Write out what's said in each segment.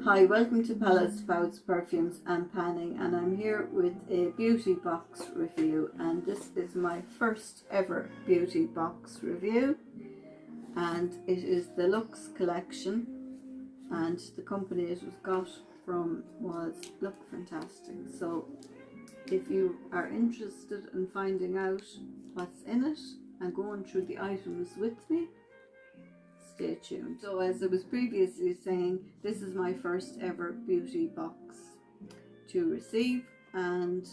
Hi, welcome to Palettes, Spouts, Perfumes and Panning, and I'm here with a beauty box review, and this is my first ever beauty box review, and it is the Luxe collection, and the company it was got from was Look Fantastic. So if you are interested in finding out what's in it and going through the items with me, stay tuned. So as I was previously saying, this is my first ever beauty box to receive, and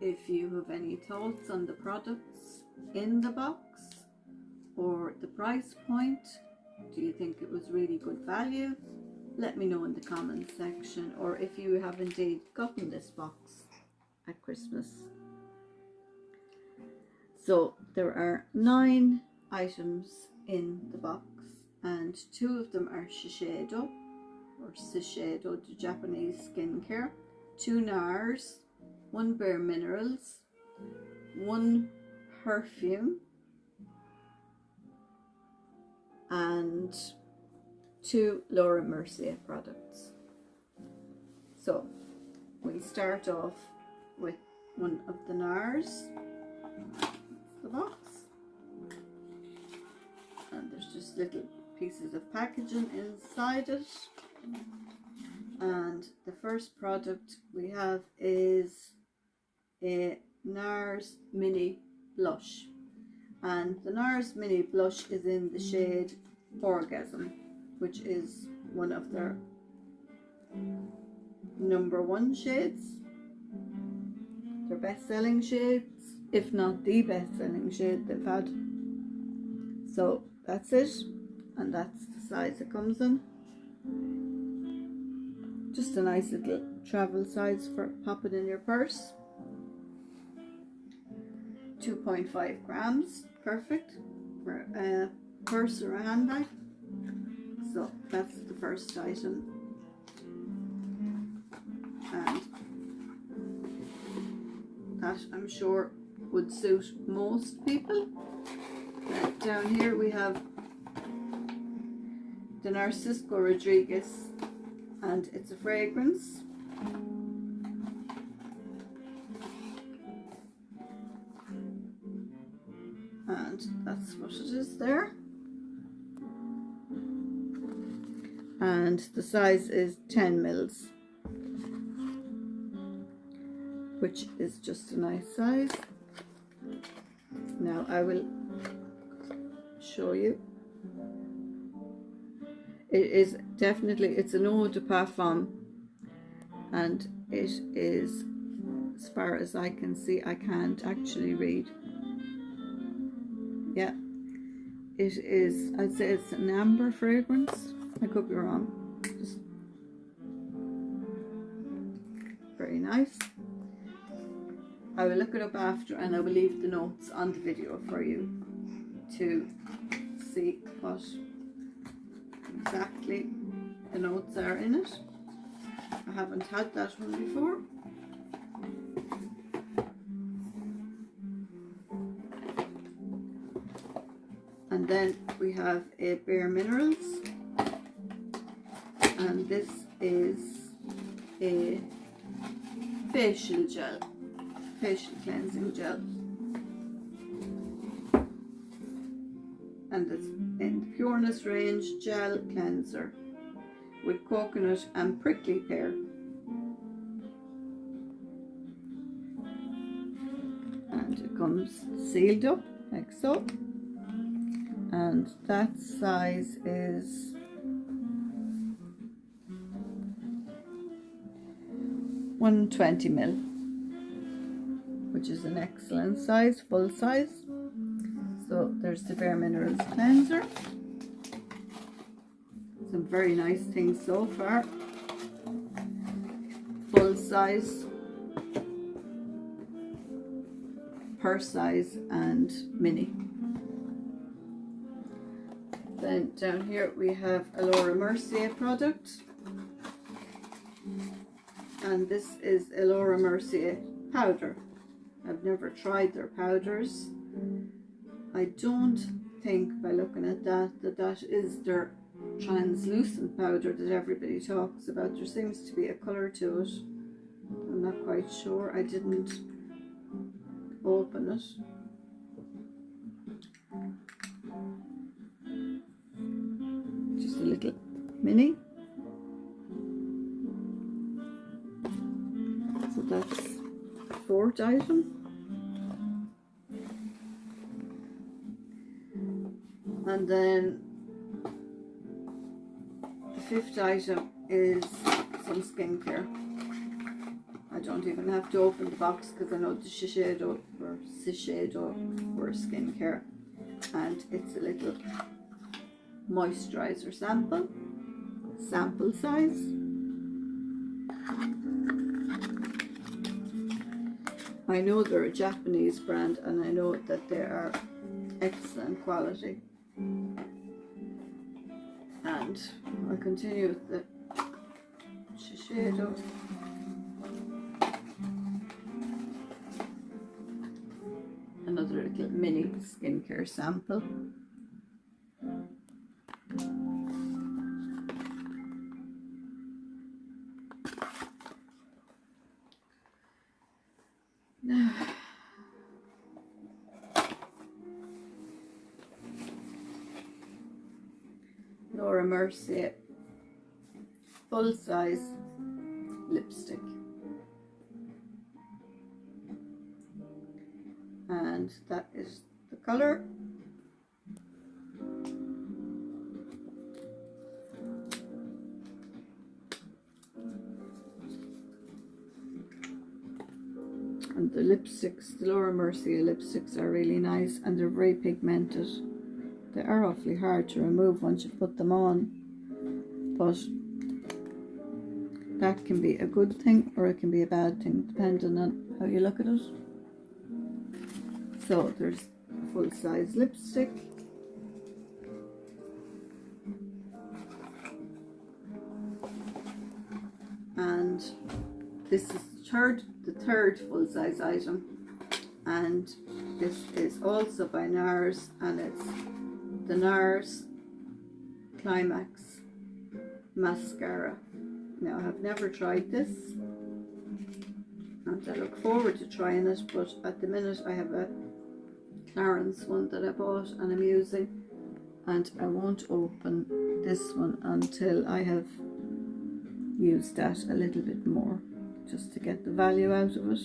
if you have any thoughts on the products in the box or the price point, do you think it was really good value, let me know in the comments section, or if you have indeed gotten this box at Christmas. So there are 9 items in the box, and 2 of them are Shiseido, the Japanese skincare, 2 Nars, 1 Bare Minerals, 1 perfume, and 2 Laura Mercier products. So we'll start off with one of the Nars. The box, and there's just little pieces of packaging inside it, and the first product we have is a Nars mini blush, and the Nars mini blush is in the shade Orgasm, which is one of their #1 shades, their best-selling shades, if not the best-selling shade they've had. So that's it, and that's the size it comes in. Just a nice little travel size for popping in your purse. 2.5 grams, perfect for a purse or a handbag. So that's the first item, and that I'm sure would suit most people. Down here we have the Narcisco Rodriguez, and it's a fragrance. And that's what it is there. And the size is 10 mils, which is just a nice size. Now I will show you. It is definitely, it's an eau de parfum, and it is, as far as I can see, I can't actually read. Yeah, it is, I'd say it's an amber fragrance. I could be wrong. Just very nice. I will look it up after, and I will leave the notes on the video for you to see what exactly the notes are in it. I haven't had that one before. And then we have a Bare Minerals, and this is a facial cleansing gel, and it's in the Pureness range gel cleanser with coconut and prickly pear, and it comes sealed up like so, and that size is 120 ml, which is an excellent size, full size. So there's the Bare Minerals cleanser. Some very nice things so far. Full size, purse size, and mini. Then down here we have a Laura Mercier product, and this is a Laura Mercier powder. I've never tried their powders. I don't think, by looking at that, that is their translucent powder that everybody talks about. There seems to be a colour to it. I'm not quite sure. I didn't open it. Just a little mini. So that's the fourth item. And then the fifth item is some skincare. I don't even have to open the box because I know the Shiseido for skincare. And it's a little moisturizer sample size. I know they're a Japanese brand and I know that they are excellent quality. And I continue with the Shiseido. Another little mini skincare sample. Mercier full-size lipstick, and that is the colour. And the lipsticks, the Laura Mercier lipsticks are really nice and they're very pigmented. They are awfully hard to remove once you put them on, but that can be a good thing or it can be a bad thing depending on how you look at it. So there's a full-size lipstick, and this is the third full-size item, and this is also by Nars, and it's the Nars Climax Mascara. Now, I've never tried this and I look forward to trying it, but at the minute I have a Clarins one that I bought and I'm using, and I won't open this one until I have used that a little bit more, just to get the value out of it,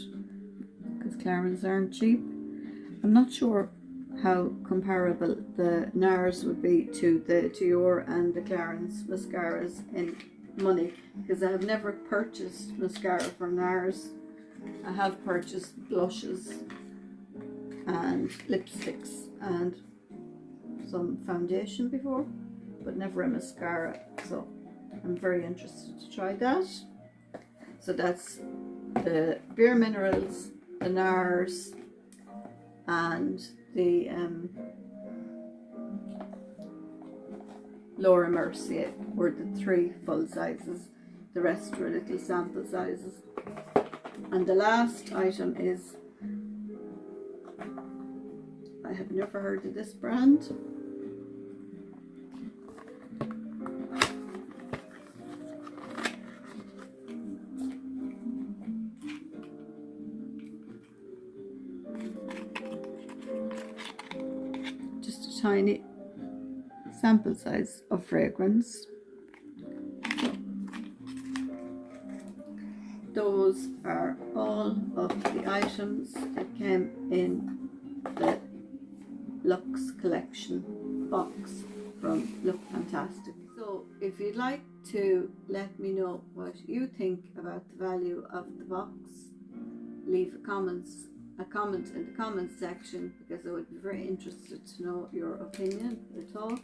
because Clarins aren't cheap. I'm not sure how comparable the Nars would be to the Dior and the Clarins mascaras in money, because I have never purchased mascara from Nars. I have purchased blushes and lipsticks and some foundation before, but never a mascara, so I'm very interested to try that. So that's the Bare Minerals, the Nars, and the Laura Mercier were the three full sizes. The rest were little sample sizes. And the last item is, I have never heard of this brand. Just a tiny sample size of fragrance. So, those are all of the items that came in the Luxe collection box from Look Fantastic. So if you'd like to let me know what you think about the value of the box, leave a comment in the comment section, because I would be very interested to know your opinion, your thoughts.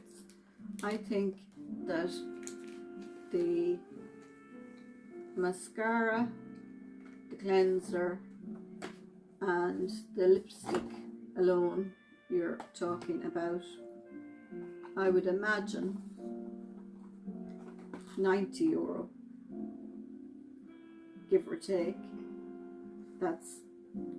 I think that the mascara, the cleanser and the lipstick alone, you're talking about, I would imagine, €90, give or take. That's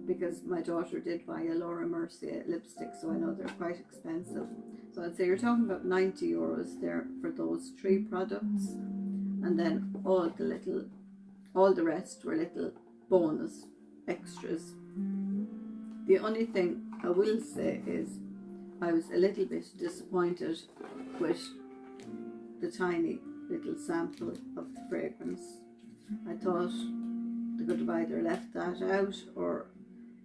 because my daughter did buy a Laura Mercier lipstick, so I know they're quite expensive. So I'd say you're talking about €90 there for those 3 products, and then all the rest were little bonus extras. The only thing I will say is I was a little bit disappointed with the tiny little sample of the fragrance. I thought they could have either left that out, or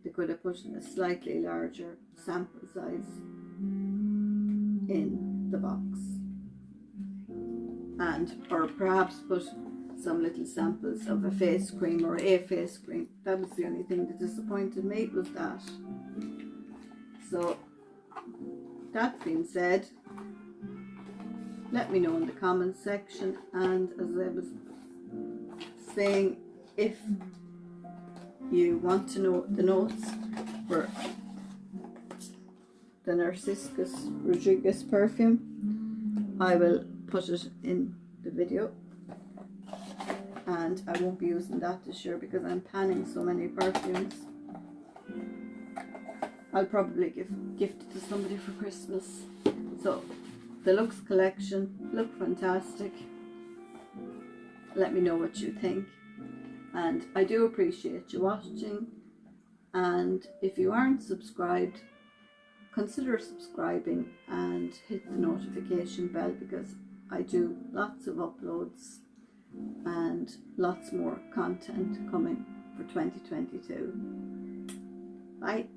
they could have put in a slightly larger sample size in the box, and or perhaps put some little samples of a face cream or a face cream. That was the only thing that disappointed me, was that. So that being said, let me know in the comments section, and as I was saying, if you want to know the notes for the Narcissus Rodriguez perfume, I will put it in the video, and I won't be using that this year because I'm panning so many perfumes. I'll probably gift it to somebody for Christmas. So the Luxe collection look fantastic. Let me know what you think, and I do appreciate you watching. And if you aren't subscribed, consider subscribing and hit the notification bell, because I do lots of uploads and lots more content coming for 2022. Bye.